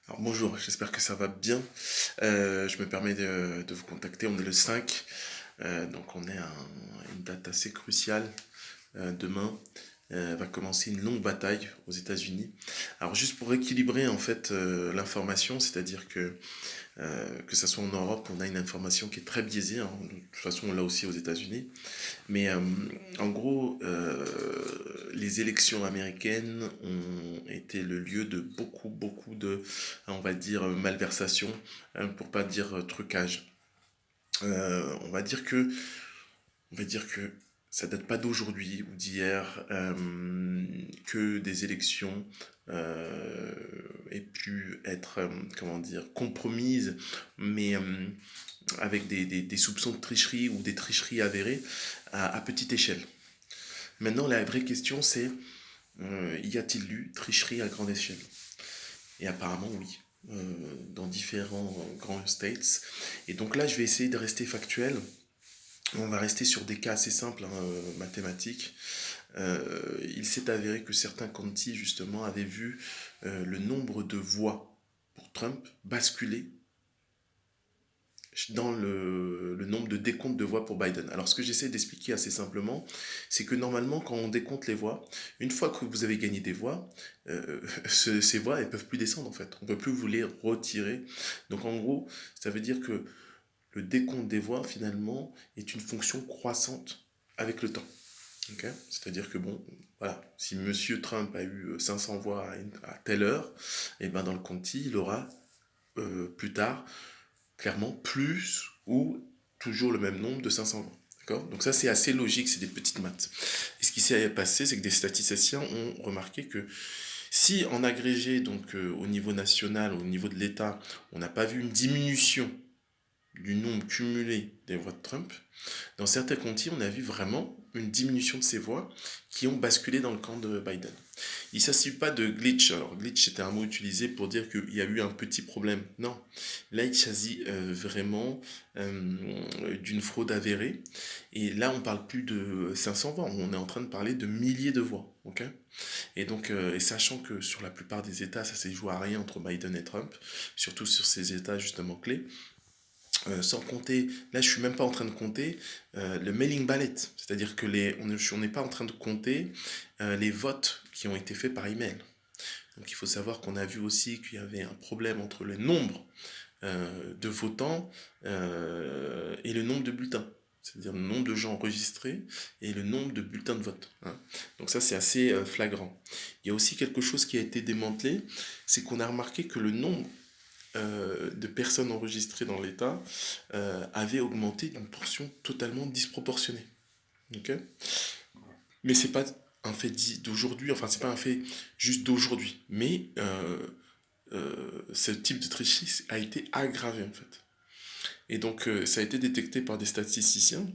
Alors bonjour, j'espère que ça va bien. Je me permets de vous contacter, on est le 5, donc on est à une date assez cruciale. Demain va commencer une longue bataille aux États-Unis. Alors juste pour équilibrer en fait l'information, c'est-à-dire que ça soit en Europe, on a une information qui est très biaisée, hein. De toute façon on l'a aussi aux États-Unis. Mais en gros, les élections américaines ont été le lieu de beaucoup de, on va dire, malversation, hein, pour pas dire trucage. On va dire que, on va dire que ça date pas d'aujourd'hui ou d'hier, que des élections aient pu être, comment dire, compromises, mais avec des soupçons de tricherie ou des tricheries avérées à petite échelle. Maintenant, la vraie question, c'est y a-t-il eu tricherie à grande échelle? Et apparemment, oui. Dans différents grands states. Et donc là, je vais essayer de rester factuel. On va rester sur des cas assez simples, hein, mathématiques. Il s'est avéré que certains counties, justement, avaient vu le nombre de voix pour Trump basculer dans le nombre de décomptes de voix pour Biden. Alors, ce que j'essaie d'expliquer assez simplement, c'est que normalement, quand on décompte les voix, une fois que vous avez gagné des voix, ces voix, elles peuvent plus descendre en fait. On peut plus vous les retirer. Donc, en gros, ça veut dire que le décompte des voix, finalement, est une fonction croissante avec le temps. Okay. C'est-à-dire que bon, voilà, si Monsieur Trump a eu 500 voix à telle heure, et ben dans le county, il aura plus tard clairement plus ou toujours le même nombre de 520. D'accord. Donc ça c'est assez logique, c'est des petites maths. Et ce qui s'est passé, c'est que des statisticiens ont remarqué que si en agrégé, donc au niveau national, au niveau de l'État, on n'a pas vu une diminution du nombre cumulé des voix de Trump, dans certains comtés, on a vu vraiment une diminution de ces voix qui ont basculé dans le camp de Biden. Il ne s'agit pas de glitch. Alors, glitch, c'était un mot utilisé pour dire qu'il y a eu un petit problème. Non. Là, il s'agit vraiment d'une fraude avérée. Et là, on ne parle plus de 500 voix. On est en train de parler de milliers de voix. Ok. Et donc, et sachant que sur la plupart des États, ça s'est joué à rien entre Biden et Trump, surtout sur ces États justement clés, sans compter, là je suis même pas en train de compter le mailing ballot, c'est-à-dire que on n'est pas en train de compter les votes qui ont été faits par email. Donc il faut savoir qu'on a vu aussi qu'il y avait un problème entre le nombre de votants et le nombre de bulletins. C'est-à-dire le nombre de gens enregistrés et le nombre de bulletins de vote, hein. Donc ça c'est assez flagrant. Il y a aussi quelque chose qui a été démantelé, c'est qu'on a remarqué que le nombre de personnes enregistrées dans l'État avait augmenté d'une portion totalement disproportionnée. Okay. Mais c'est pas un fait d'aujourd'hui, enfin c'est pas un fait juste d'aujourd'hui, mais ce type de tricherie a été aggravé en fait. Et donc ça a été détecté par des statisticiens,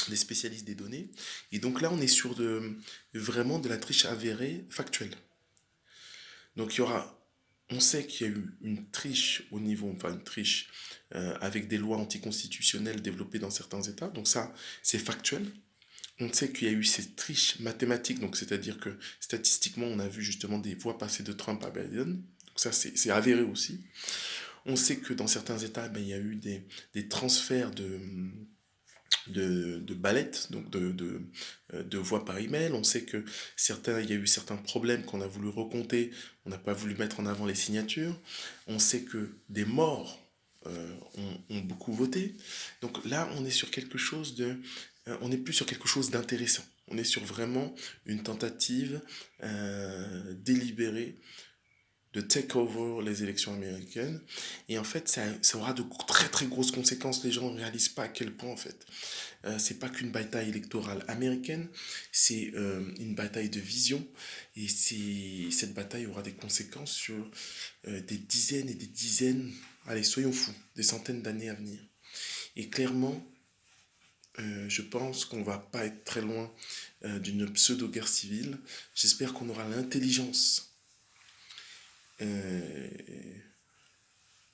des spécialistes des données, et donc là on est sur vraiment de la triche avérée factuelle. Donc il y aura, on sait qu'il y a eu une triche au niveau, enfin une triche avec des lois anticonstitutionnelles développées dans certains États. Donc ça, c'est factuel. On sait qu'il y a eu ces triches mathématiques, donc c'est-à-dire que statistiquement, on a vu justement des voix passer de Trump à Biden. Donc ça, c'est avéré aussi. On sait que dans certains États, ben, il y a eu des transferts de ballettes, donc de voix par email. On sait que il y a eu certains problèmes qu'on a voulu recompter, on n'a pas voulu mettre en avant les signatures. On sait que des morts ont beaucoup voté. Donc là, on est sur quelque chose on n'est plus sur quelque chose d'intéressant. On est sur vraiment une tentative délibérée de take over les élections américaines. Et en fait, ça aura de très très grosses conséquences. Les gens ne réalisent pas à quel point, en fait, c'est pas qu'une bataille électorale américaine, c'est une bataille de vision. Et cette bataille aura des conséquences sur des dizaines et des dizaines, allez, soyons fous, des centaines d'années à venir. Et clairement, je pense qu'on va pas être très loin d'une pseudo-guerre civile. J'espère qu'on aura l'intelligence de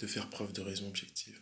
faire preuve de raison objective.